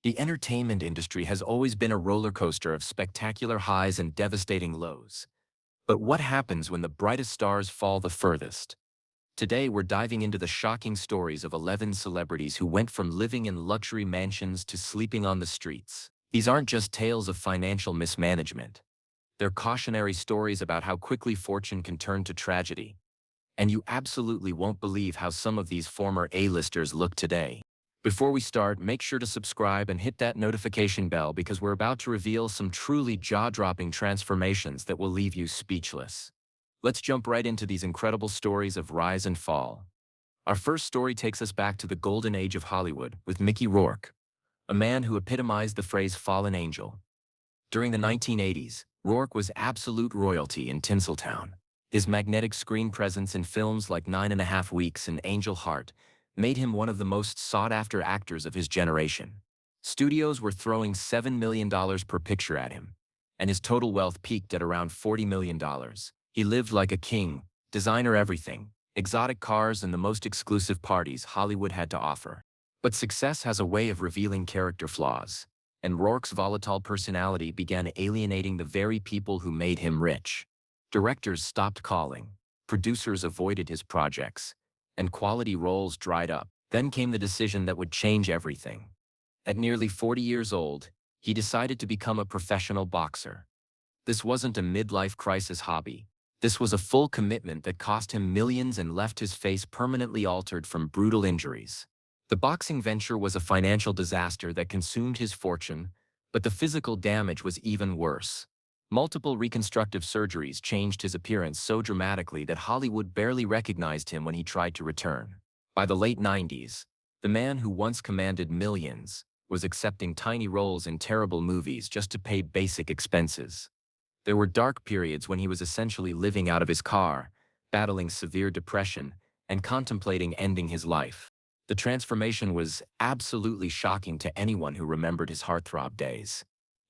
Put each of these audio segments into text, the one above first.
The entertainment industry has always been a roller coaster of spectacular highs and devastating lows. But what happens when the brightest stars fall the furthest? Today, we're diving into the shocking stories of 11 celebrities who went from living in luxury mansions to sleeping on the streets. These aren't just tales of financial mismanagement. They're cautionary stories about how quickly fortune can turn to tragedy. And you absolutely won't believe how some of these former A-listers look today. Before we start, make sure to subscribe and hit that notification bell because we're about to reveal some truly jaw-dropping transformations that will leave you speechless. Let's jump right into these incredible stories of rise and fall. Our first story takes us back to the golden age of Hollywood with Mickey Rourke, a man who epitomized the phrase fallen angel. During the 1980s, Rourke was absolute royalty in Tinseltown. His magnetic screen presence in films like 9.5 Weeks and Angel Heart made him one of the most sought-after actors of his generation. Studios were throwing $7 million per picture at him, and his total wealth peaked at around $40 million. He lived like a king, designer everything, exotic cars and the most exclusive parties Hollywood had to offer. But success has a way of revealing character flaws, and Rourke's volatile personality began alienating the very people who made him rich. Directors stopped calling, producers avoided his projects, and quality roles dried up. Then came the decision that would change everything. At nearly 40 years old, he decided to become a professional boxer. This wasn't a midlife crisis hobby. This was a full commitment that cost him millions and left his face permanently altered from brutal injuries. The boxing venture was a financial disaster that consumed his fortune, but the physical damage was even worse. Multiple reconstructive surgeries changed his appearance so dramatically that Hollywood barely recognized him when he tried to return. By the late 90s, the man who once commanded millions was accepting tiny roles in terrible movies just to pay basic expenses. There were dark periods when he was essentially living out of his car, battling severe depression, and contemplating ending his life. The transformation was absolutely shocking to anyone who remembered his heartthrob days.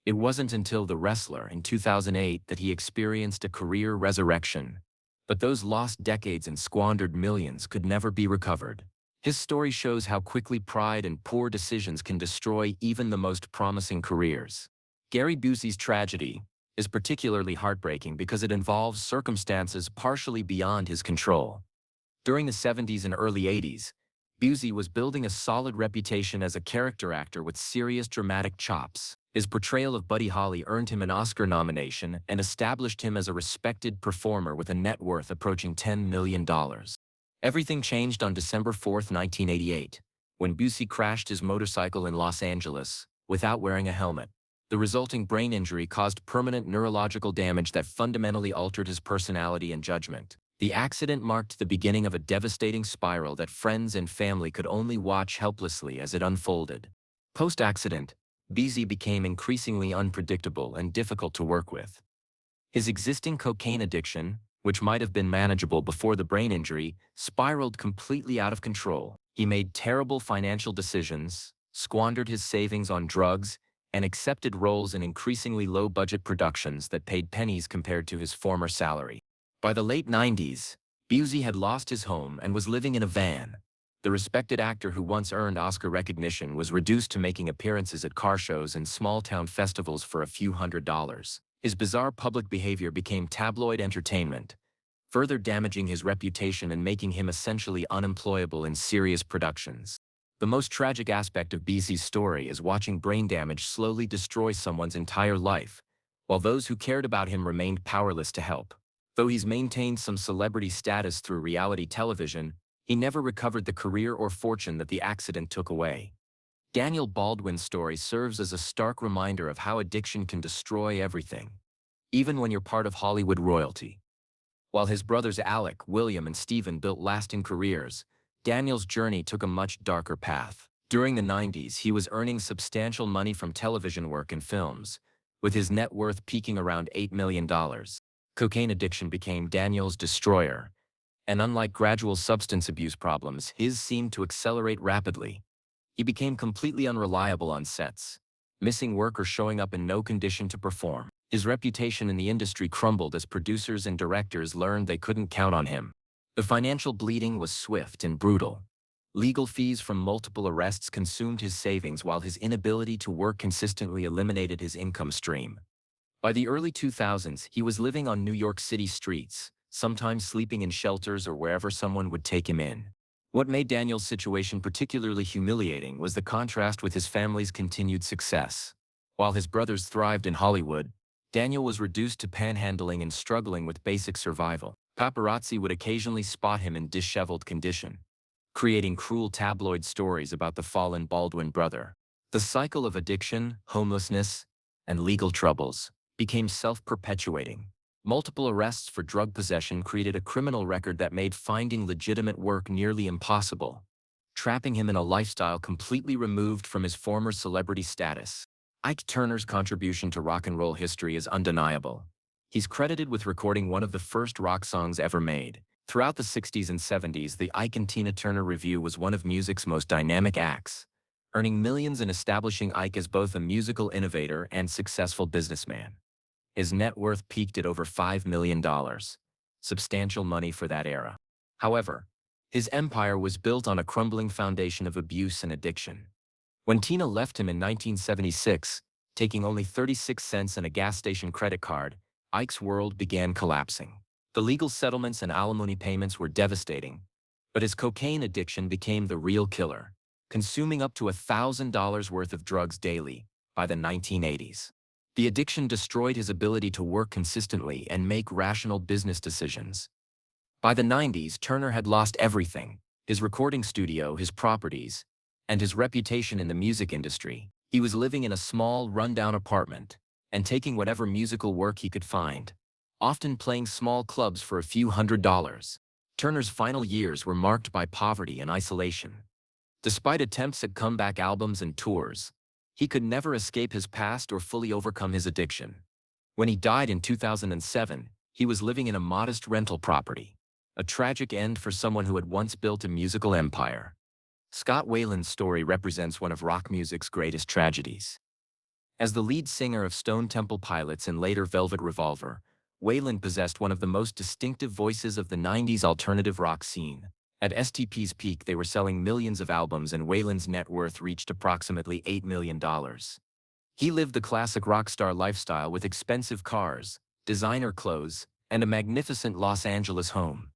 It wasn't until The Wrestler in 2008 that he experienced a career resurrection. But those lost decades and squandered millions could never be recovered. His story shows how quickly pride and poor decisions can destroy even the most promising careers. Gary Busey's tragedy is particularly heartbreaking because it involves circumstances partially beyond his control. During the 70s and early 80s, Busey was building a solid reputation as a character actor with serious dramatic chops. His portrayal of Buddy Holly earned him an Oscar nomination and established him as a respected performer with a net worth approaching $10 million. Everything changed on December 4, 1988, when Busey crashed his motorcycle in Los Angeles without wearing a helmet. The resulting brain injury caused permanent neurological damage that fundamentally altered his personality and judgment. The accident marked the beginning of a devastating spiral that friends and family could only watch helplessly as it unfolded. Post-accident, Busey became increasingly unpredictable and difficult to work with. His existing cocaine addiction, which might have been manageable before the brain injury, spiraled completely out of control. He made terrible financial decisions, squandered his savings on drugs, and accepted roles in increasingly low-budget productions that paid pennies compared to his former salary. By the late 90s, Busey had lost his home and was living in a van. The respected actor who once earned Oscar recognition was reduced to making appearances at car shows and small-town festivals for a few $100s. His bizarre public behavior became tabloid entertainment, further damaging his reputation and making him essentially unemployable in serious productions. The most tragic aspect of Busey's story is watching brain damage slowly destroy someone's entire life, while those who cared about him remained powerless to help. Though he's maintained some celebrity status through reality television, he never recovered the career or fortune that the accident took away. Daniel Baldwin's story serves as a stark reminder of how addiction can destroy everything, even when you're part of Hollywood royalty. While his brothers Alec, William, and Stephen built lasting careers, Daniel's journey took a much darker path. During the 90s, he was earning substantial money from television work and films, with his net worth peaking around $8 million. Cocaine addiction became Daniel's destroyer, and unlike gradual substance abuse problems, his seemed to accelerate rapidly. He became completely unreliable on sets, missing work or showing up in no condition to perform. His reputation in the industry crumbled as producers and directors learned they couldn't count on him. The financial bleeding was swift and brutal. Legal fees from multiple arrests consumed his savings while his inability to work consistently eliminated his income stream. By the early 2000s, he was living on New York City streets, sometimes sleeping in shelters or wherever someone would take him in. What made Daniel's situation particularly humiliating was the contrast with his family's continued success. While his brothers thrived in Hollywood, Daniel was reduced to panhandling and struggling with basic survival. Paparazzi would occasionally spot him in disheveled condition, creating cruel tabloid stories about the fallen Baldwin brother. The cycle of addiction, homelessness, and legal troubles became self-perpetuating. Multiple arrests for drug possession created a criminal record that made finding legitimate work nearly impossible, trapping him in a lifestyle completely removed from his former celebrity status. Ike Turner's contribution to rock and roll history is undeniable. He's credited with recording one of the first rock songs ever made. Throughout the 60s and 70s, the Ike and Tina Turner Revue was one of music's most dynamic acts, earning millions and establishing Ike as both a musical innovator and successful businessman. His net worth peaked at over $5 million, substantial money for that era. However, his empire was built on a crumbling foundation of abuse and addiction. When Tina left him in 1976, taking only 36 cents and a gas station credit card, Ike's world began collapsing. The legal settlements and alimony payments were devastating, but his cocaine addiction became the real killer, consuming up to $1,000 worth of drugs daily by the 1980s. The addiction destroyed his ability to work consistently and make rational business decisions. By the 90s, Turner had lost everything: his recording studio, his properties, and his reputation in the music industry. He was living in a small, rundown apartment and taking whatever musical work he could find, often playing small clubs for a few $100s. Turner's final years were marked by poverty and isolation. Despite attempts at comeback albums and tours, he could never escape his past or fully overcome his addiction. When he died in 2007, he was living in a modest rental property, a tragic end for someone who had once built a musical empire. Scott Weiland's story represents one of rock music's greatest tragedies. As the lead singer of Stone Temple Pilots and later Velvet Revolver, Weiland possessed one of the most distinctive voices of the 90s alternative rock scene. At STP's peak, they were selling millions of albums, and Weiland's net worth reached approximately $8 million. He lived the classic rock star lifestyle with expensive cars, designer clothes, and a magnificent Los Angeles home.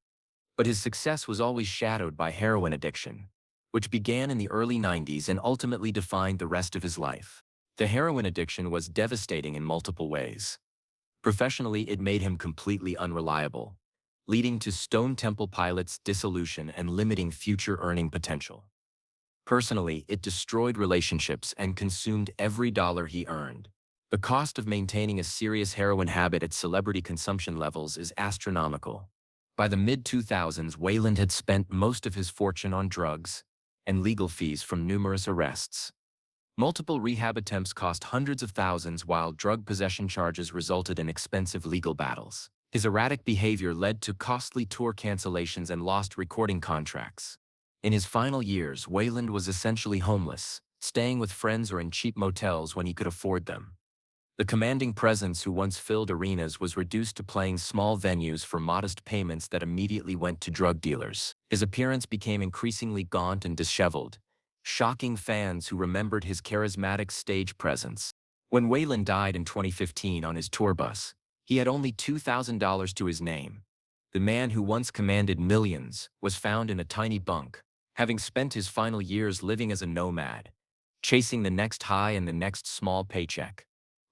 But his success was always shadowed by heroin addiction, which began in the early 90s and ultimately defined the rest of his life. The heroin addiction was devastating in multiple ways. Professionally, it made him completely unreliable, leading to Stone Temple Pilots' dissolution and limiting future earning potential. Personally, it destroyed relationships and consumed every dollar he earned. The cost of maintaining a serious heroin habit at celebrity consumption levels is astronomical. By the mid-2000s, Weiland had spent most of his fortune on drugs and legal fees from numerous arrests. Multiple rehab attempts cost hundreds of thousands, while drug possession charges resulted in expensive legal battles. His erratic behavior led to costly tour cancellations and lost recording contracts. In his final years, Weiland was essentially homeless, staying with friends or in cheap motels when he could afford them. The commanding presence who once filled arenas was reduced to playing small venues for modest payments that immediately went to drug dealers. His appearance became increasingly gaunt and disheveled, shocking fans who remembered his charismatic stage presence. When Weiland died in 2015 on his tour bus, he had only $2,000 to his name. The man who once commanded millions was found in a tiny bunk, having spent his final years living as a nomad, chasing the next high and the next small paycheck.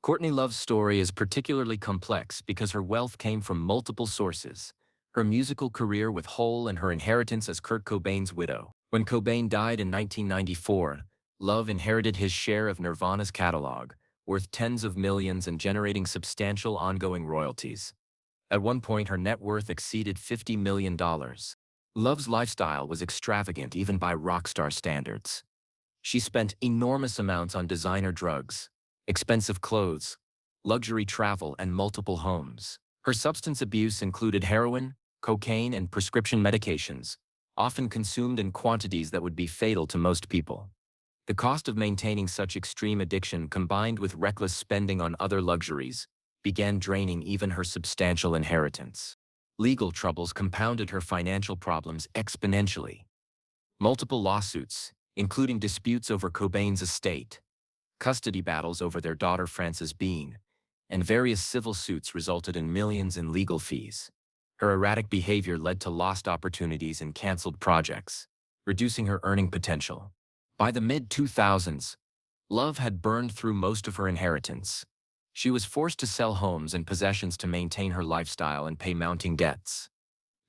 Courtney Love's story is particularly complex because her wealth came from multiple sources: her musical career with Hole and her inheritance as Kurt Cobain's widow. When Cobain died in 1994, Love inherited his share of Nirvana's catalog, worth tens of millions and generating substantial ongoing royalties. At one point, her net worth exceeded $50 million. Love's lifestyle was extravagant even by rock star standards. She spent enormous amounts on designer drugs, expensive clothes, luxury travel, and multiple homes. Her substance abuse included heroin, cocaine, and prescription medications, often consumed in quantities that would be fatal to most people. The cost of maintaining such extreme addiction, combined with reckless spending on other luxuries, began draining even her substantial inheritance. Legal troubles compounded her financial problems exponentially. Multiple lawsuits, including disputes over Cobain's estate, custody battles over their daughter Frances Bean, and various civil suits resulted in millions in legal fees. Her erratic behavior led to lost opportunities and canceled projects, reducing her earning potential. By the mid-2000s, Love had burned through most of her inheritance. She was forced to sell homes and possessions to maintain her lifestyle and pay mounting debts.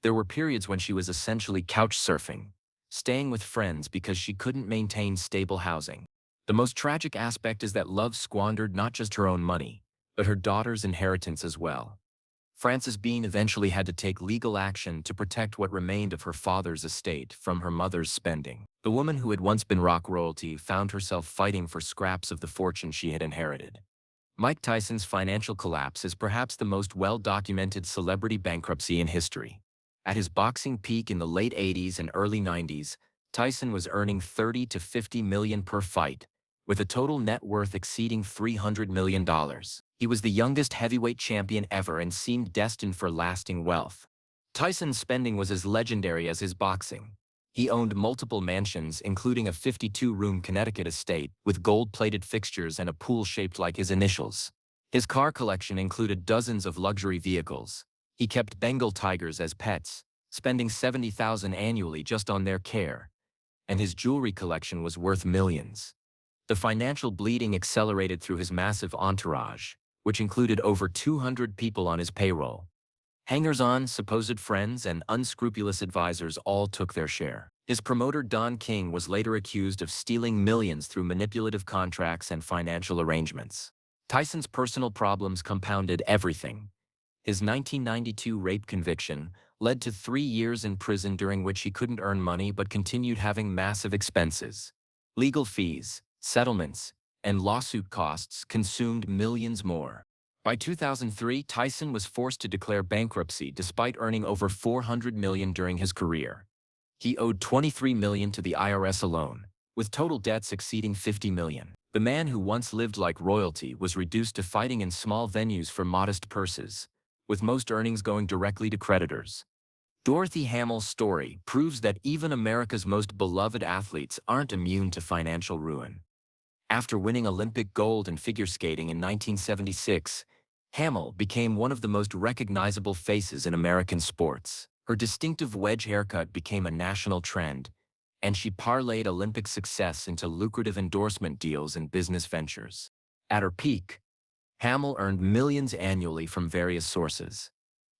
There were periods when she was essentially couch surfing, staying with friends because she couldn't maintain stable housing. The most tragic aspect is that Love squandered not just her own money, but her daughter's inheritance as well. Frances Bean eventually had to take legal action to protect what remained of her father's estate from her mother's spending. The woman who had once been rock royalty found herself fighting for scraps of the fortune she had inherited. Mike Tyson's financial collapse is perhaps the most well-documented celebrity bankruptcy in history. At his boxing peak in the late 80s and early 90s, Tyson was earning 30 to 50 million per fight, with a total net worth exceeding $300 million. He was the youngest heavyweight champion ever and seemed destined for lasting wealth. Tyson's spending was as legendary as his boxing. He owned multiple mansions, including a 52-room Connecticut estate with gold-plated fixtures and a pool shaped like his initials. His car collection included dozens of luxury vehicles. He kept Bengal tigers as pets, spending $70,000 annually just on their care. And his jewelry collection was worth millions. The financial bleeding accelerated through his massive entourage, which included over 200 people on his payroll. Hangers-on, supposed friends, and unscrupulous advisors all took their share. His promoter Don King was later accused of stealing millions through manipulative contracts and financial arrangements. Tyson's personal problems compounded everything. His 1992 rape conviction led to 3 years in prison during which he couldn't earn money but continued having massive expenses. Legal fees, settlements, and lawsuit costs consumed millions more. By 2003, Tyson was forced to declare bankruptcy despite earning over $400 million during his career. He owed $23 million to the IRS alone, with total debts exceeding $50 million. The man who once lived like royalty was reduced to fighting in small venues for modest purses, with most earnings going directly to creditors. Dorothy Hamill's story proves that even America's most beloved athletes aren't immune to financial ruin. After winning Olympic gold in figure skating in 1976, Hamill became one of the most recognizable faces in American sports. Her distinctive wedge haircut became a national trend, and she parlayed Olympic success into lucrative endorsement deals and business ventures. At her peak, Hamill earned millions annually from various sources.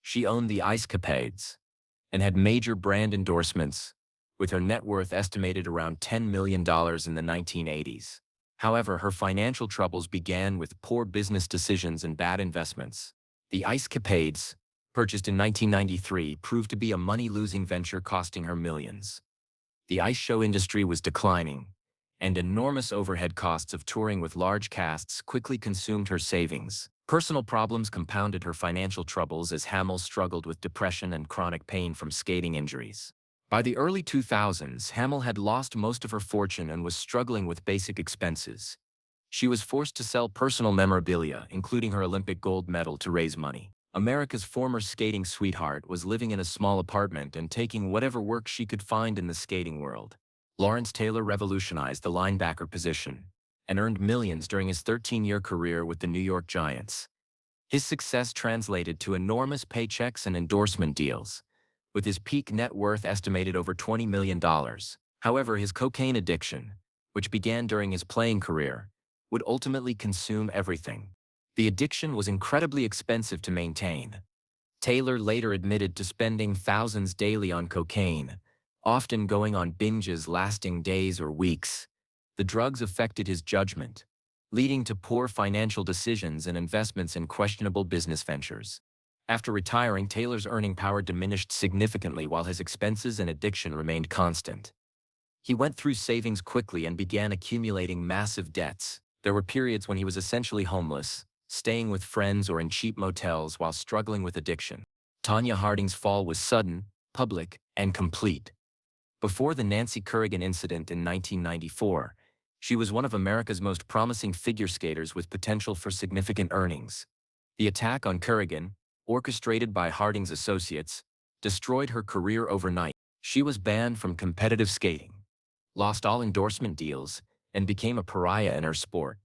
She owned the Ice Capades and had major brand endorsements, with her net worth estimated around $10 million in the 1980s. However, her financial troubles began with poor business decisions and bad investments. The Ice Capades, purchased in 1993, proved to be a money-losing venture costing her millions. The ice show industry was declining, and enormous overhead costs of touring with large casts quickly consumed her savings. Personal problems compounded her financial troubles as Hamill struggled with depression and chronic pain from skating injuries. By the early 2000s, Hamill had lost most of her fortune and was struggling with basic expenses. She was forced to sell personal memorabilia, including her Olympic gold medal, to raise money. America's former skating sweetheart was living in a small apartment and taking whatever work she could find in the skating world. Lawrence Taylor revolutionized the linebacker position and earned millions during his 13-year career with the New York Giants. His success translated to enormous paychecks and endorsement deals, with his peak net worth estimated over $20 million. However, his cocaine addiction, which began during his playing career, would ultimately consume everything. The addiction was incredibly expensive to maintain. Taylor later admitted to spending thousands daily on cocaine, often going on binges lasting days or weeks. The drugs affected his judgment, leading to poor financial decisions and investments in questionable business ventures. After retiring, Taylor's earning power diminished significantly while his expenses and addiction remained constant. He went through savings quickly and began accumulating massive debts. There were periods when he was essentially homeless, staying with friends or in cheap motels while struggling with addiction. Tonya Harding's fall was sudden, public, and complete. Before the Nancy Kerrigan incident in 1994, she was one of America's most promising figure skaters with potential for significant earnings. The attack on Kerrigan, orchestrated by Harding's associates, destroyed her career overnight. She was banned from competitive skating, lost all endorsement deals, and became a pariah in her sport.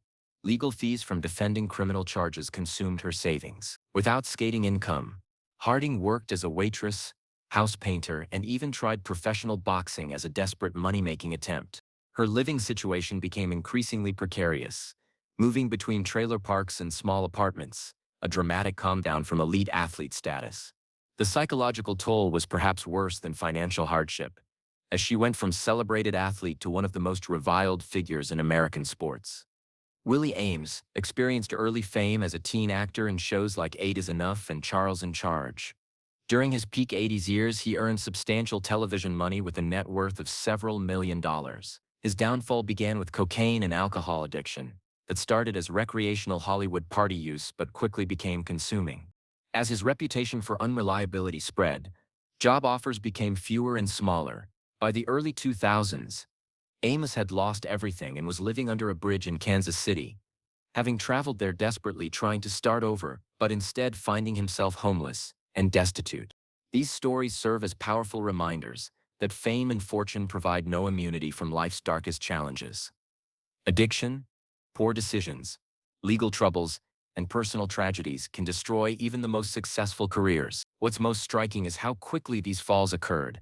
Legal fees from defending criminal charges consumed her savings. Without skating income, Harding worked as a waitress, house painter, and even tried professional boxing as a desperate money-making attempt. Her living situation became increasingly precarious, moving between trailer parks and small apartments, a dramatic calm down from elite athlete status. The psychological toll was perhaps worse than financial hardship, as she went from celebrated athlete to one of the most reviled figures in American sports. Willie Ames experienced early fame as a teen actor in shows like Eight is Enough and Charles in Charge. During his peak 80s years, he earned substantial television money with a net worth of several $1 million. His downfall began with cocaine and alcohol addiction that started as recreational Hollywood party use but quickly became consuming. As his reputation for unreliability spread, job offers became fewer and smaller. By the early 2000s, Amos had lost everything and was living under a bridge in Kansas City, having traveled there desperately trying to start over, but instead finding himself homeless and destitute. These stories serve as powerful reminders that fame and fortune provide no immunity from life's darkest challenges. Addiction, poor decisions, legal troubles, and personal tragedies can destroy even the most successful careers. What's most striking is how quickly these falls occurred,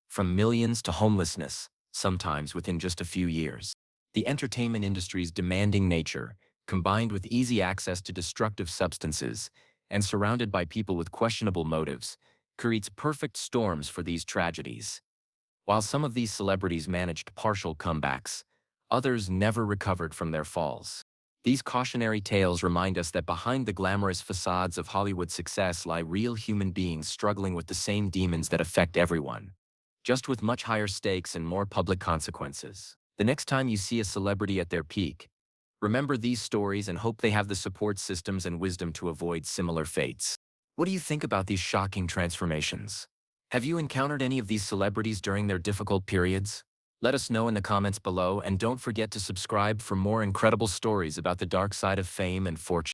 from millions to homelessness, sometimes within just a few years. The entertainment industry's demanding nature, combined with easy access to destructive substances and surrounded by people with questionable motives, creates perfect storms for these tragedies. While some of these celebrities managed partial comebacks, others never recovered from their falls. These cautionary tales remind us that behind the glamorous facades of Hollywood success lie real human beings struggling with the same demons that affect everyone, just with much higher stakes and more public consequences. The next time you see a celebrity at their peak, remember these stories and hope they have the support systems and wisdom to avoid similar fates. What do you think about these shocking transformations? Have you encountered any of these celebrities during their difficult periods? Let us know in the comments below, and don't forget to subscribe for more incredible stories about the dark side of fame and fortune.